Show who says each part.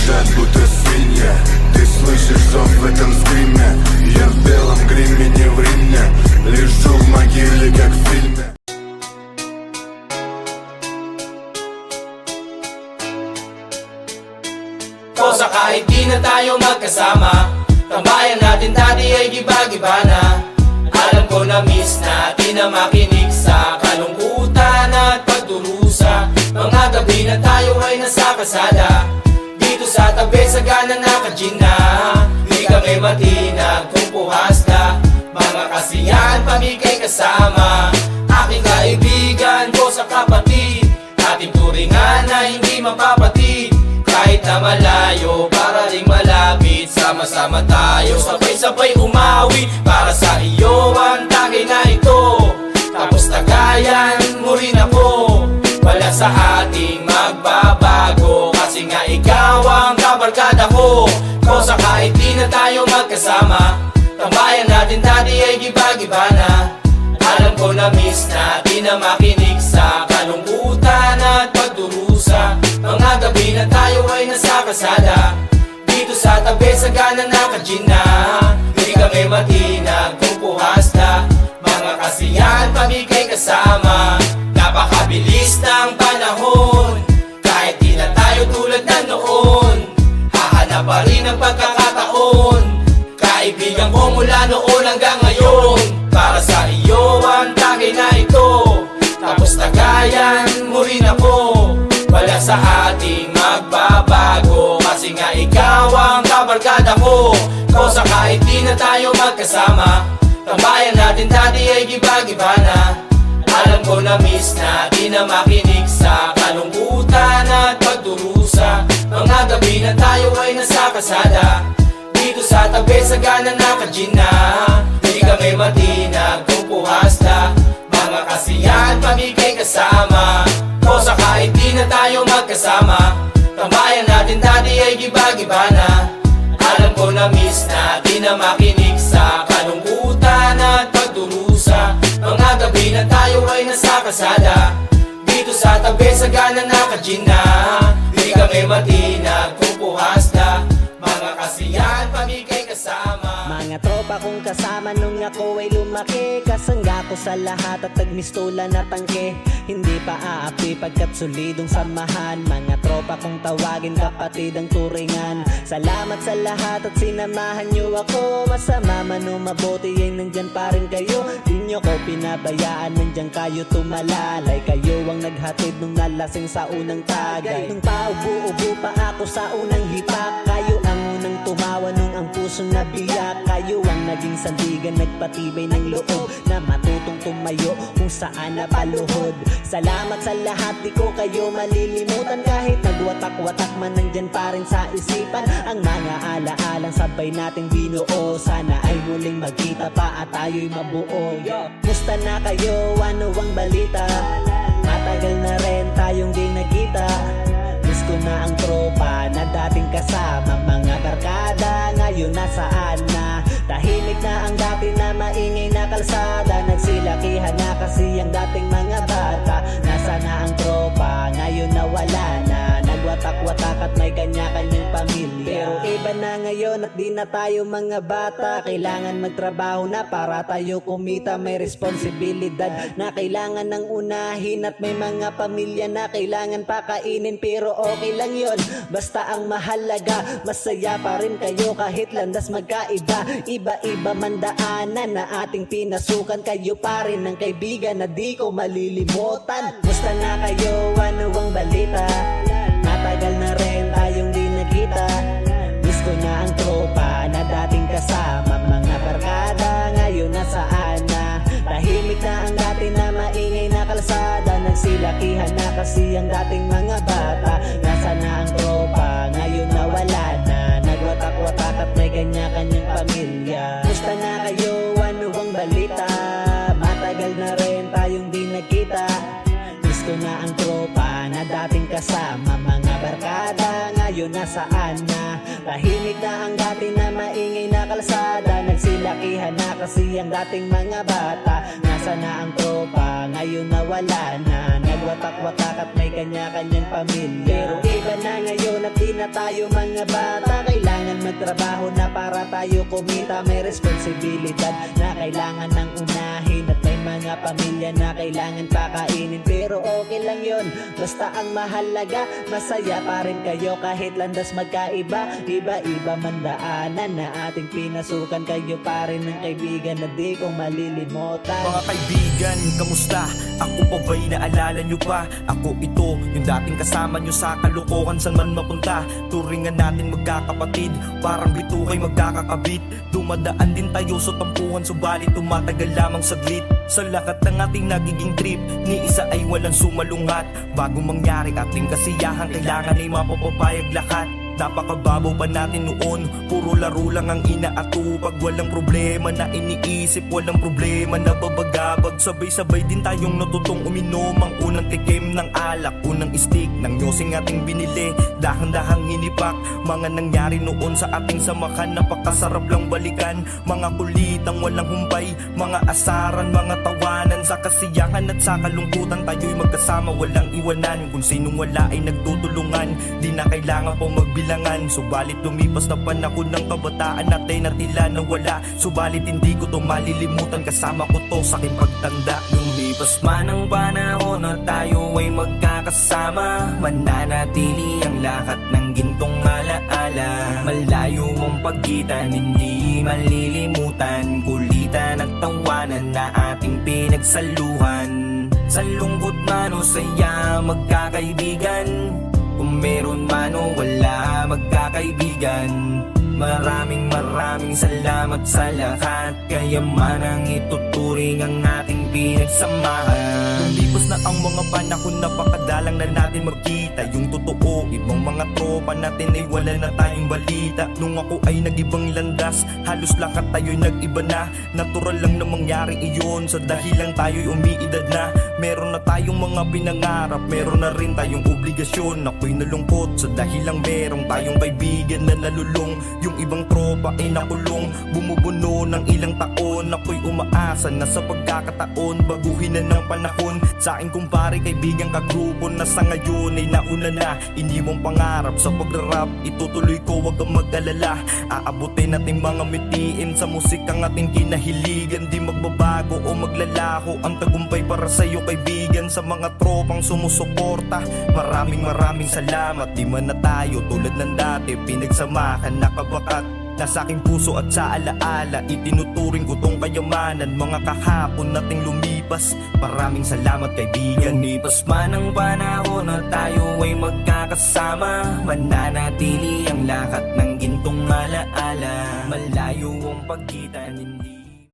Speaker 1: визжат, будто свинья. Ты слышишь зов в этом скриме. Я в белом гриме, не в Риме. Лежу в могиле, как в фильме.
Speaker 2: Kosa kahit di na tayo magkasama, tambayan natin dati ay giba-giba na. Alam ko na miss natin na makinig sa kalungkutan at pagdurusa. Mga gabi na tayo ay nasa kasada, dito sa tabi sa gana naka-gin na. Di kami matinag kung puhas na, mga kasiyahan pamigay kasama. Aking kaibigan ko sa kapatid, ating turingan na hindi mapapatid. Kahit na malayo, para ring malapit, sama-sama tayo, sabay-sabay umawi. Para sa iyo ang tagay na ito, tapos tagayan mo rin ako. Wala sa ating magbabago, kasi nga ikaw ang kabarkada ko. Kosa kahit di na tayo magkasama, tambayan natin dati ay giba-giba na. Alam ko na miss natin na makinig sa kalungkutan at pagdurusa. Mga gabi na tayo ay nasa kasada, dito sa tabi sa gana naka-gin na. Hindi kami matinag kung puhas na, mga kasiyahan pamigay kasama. Napakabilis ng panahon, kahit di na tayo tulad na noon. Hahanap pa rin ang pagkakataon, kaibigan ko mula noon hanggang ngayon. Para sa iyo ang tagay na ito, tapos tagayan mo rin ako. Wala sa ating magbabago, kasi nga ikaw ang kabarkada ko. Kosa kahit di na tayo magkasama, tambayan natin dati ay giba-giba na. Alam ko na miss natin na makinig sa kalungkutan at pagdurusa. Mga gabi na tayo ay nasa kasada, dito sa tabi sa gana naka-gin na. Hindi kami matinag kung puhas na, mga kasiyahan pamigay kasama. Kosa kahit di na tayo magkasama, tambayan natin dati ay giba-giba na. Alam ko na miss natin na makinig sa kalungkutan at pagdurusa. Mga gabi na tayo ay nasa kasada, dito sa tabi sa gana naka-gin na. Hindi kami matinag kung puhas na, mga kasiyahan pamigay kasama.
Speaker 3: Mga tropa kong kasama nung ako ay lumaki, kasangga ko sa lahat at nagmistola na tangke. Hindi pa aapi pagkat solidong samahan, mga tropa kong tawagin kapatid ang turingan. Salamat sa lahat at sinamahan nyo ako, masama man o mabuti ay nandyan pa rin kayo. Di nyo ko pinabayaan, nandyan kayo tumalalay. Kayo ang naghatid nung nalasing sa unang tagay. Nung paubo-ubo pa ako sa unang hipak, kayo ang unang tumawa nung ang pusong nabiyak. Kayo ang naging sandigan, nagpatibay ng loob, na matutong tumayo kung saan napaluhod. Salamat sa lahat, di ko kayo malilimutan. Kahit nagwatak-watak man, nandyan pa rin sa isipan ang mga alaalang sabay nating binuo. Sana ay muling magkita pa at tayo'y mabuo. Musta na kayo? Ano ang balita? Matagal na rin tayong di nagkita. Miss ko na ang tropa na dating kasama, mga barkada ngayon nasaan na? Tahimik na ang dati na maingay na kalsada, nagsilakihan na kasi ang dating mga bata. Nasa na ang tropa, ngayon nawala na, nagwatak-watak at may kanya-kanyang pamilya. Pero iba na ngayon at di na tayo mga bata, kailangan magtrabaho na para tayo kumita. May responsibilidad na kailangan ng unahin at may mga pamilya na kailangan pakainin. Pero okay lang yon, basta ang mahalaga masaya pa rin kayo kahit landas magkaiba. Iba-iba man daanan na ating pinasukan, kayo pa rin ang kaibigan na di ko malilimutan. Musta na kayo? Ano ang balita? Matagal na rin tayong di nagkita. Miss ko na ang tropa na dating kasama, mga barkada ngayon nasaan na? Tahimik na ang dati na maingay na kalsada, nagsilakihan na kasi ang dating mga bata. Nasa na ang tropa, ngayon nawala na, nagwatak-watak at may kanya-kanyang pamilya. Musta na kayo? Ano ang balita? Matagal na rin tayong di nagkita. Miss ko na ang tropa na dating kasama, mga barkada ngayon nasaan na? Tahimik na ang dati na maingay na kalsada, nagsilakihan na kasi ang dating mga bata. Nasa na ang tropa, ngayon nawala na, nagwatak-watak at may kanya-kanyang pamilya. Pero iba na ngayon at di Hindi na tayo mga bata, kailangan magtrabaho na para tayo kumita. May responsibilidad na kailangan ng unahin, at may mga pamilya na kailangan pakainin. Pero okay lang yon, basta ang mahalaga, masaya pa rin kayo kahit landas magkaiba. Iba-iba man daanan na ating pinasukan, kayo pa rin ang kaibigan na di ko malilimutan.
Speaker 4: Mga kaibigan, kamusta? Ako pa ba'y naalala nyo pa? Ako ito, yung dating kasama nyo sa kalokohan, saan man mapunta. Turingan natin magkakapatid, parang bitukay magkakakabit. Dumadaan din tayo sa tampuhan, subalit tumatagal lamang saglit. Sa lahat ng ating nagiging trip, ni isa ay walang sumalungat. Bago mangyari ating kasiyahan, kailangan ay mapapapayag lahat. Napakababaw pa natin noon, puro laro lang ang inaatupag. Walang problema na iniisip, walang problema na babagabag. Sabay-sabay din tayong natutong uminom, ang unang tikim ng alak, unang stick ng nyosing ating binili, dahang-dahang hinipak. Mga nangyari noon sa ating samahan, napakasarap lang balikan. Mga kulitang walang humpay, mga asaran, mga tawanan. Sa kasiyahan at sa kalungkutan, tayo'y magkasama, walang iwanan. Kung sinong wala ay nagtutulungan, di na kailangan pang magbilangan. Subalit lumipas na panahon ng kabataan natin na tila nawala. Subalit hindi ko to malilimutan, kasama ko to sa aking pagtanda. Lumipas man ang panahon na tayo ay magkakasama, mananatili ang lahat ng gintong alaala. Malayo mong pagitan, hindi malilimutan, kulitan at tawanan na ating pinagsaluhan. Sa lungkot man o saya, magkakaibigan. Kung meron man o wala, magkakaibigan. Maraming salamat sa lahat, kaya man ang ituturing ang ating pinagsamahan. Lumipas na ang mga panahon, napakadalang na natin magkita. Yung totoo, ibang mga tropa natin ay wala na tayong balita. Nung ako ay nag-ibang landas, halos lahat tayo'y nag-iba na. Natural lang na mangyari iyon, sa dahilan tayo'y umiidad na. Meron na tayong mga pinangarap, meron na rin tayong obligasyon. Ako'y nalungkot sa dahilang merong tayong kaibigan na nalulung. Yung ibang tropa ay nakulong, bumubuno ng ilang taon. Ako'y umaasa na sa pagkakataon, baguhin na ng panahon. Sa aking kumpare, kaibigan, kagrupo na sa ngayon ay nauna na. Iniwang pangarap sa pagrarap, itutuloy ko, wag kang mag-alala. Aabutin natin mga mitiin sa musikang ating kinahiligan. Di magbabago o maglalaho ang tagumpay para sa'yo, kaibigan. Sa mga tropang sumusuporta, maraming salamat. Di man na tayo tulad ng dati, pinagsamahan, nakabakat na sa aking puso at sa alaala. Itinuturing ko tong kayamanan, mga kahapon nating lumipas. Maraming salamat, kaibigan. Lumipas man ang panahon na tayo ay magkakasama, mananatili ang lahat ng gintong alaala. Malayo ang pagitan, hindi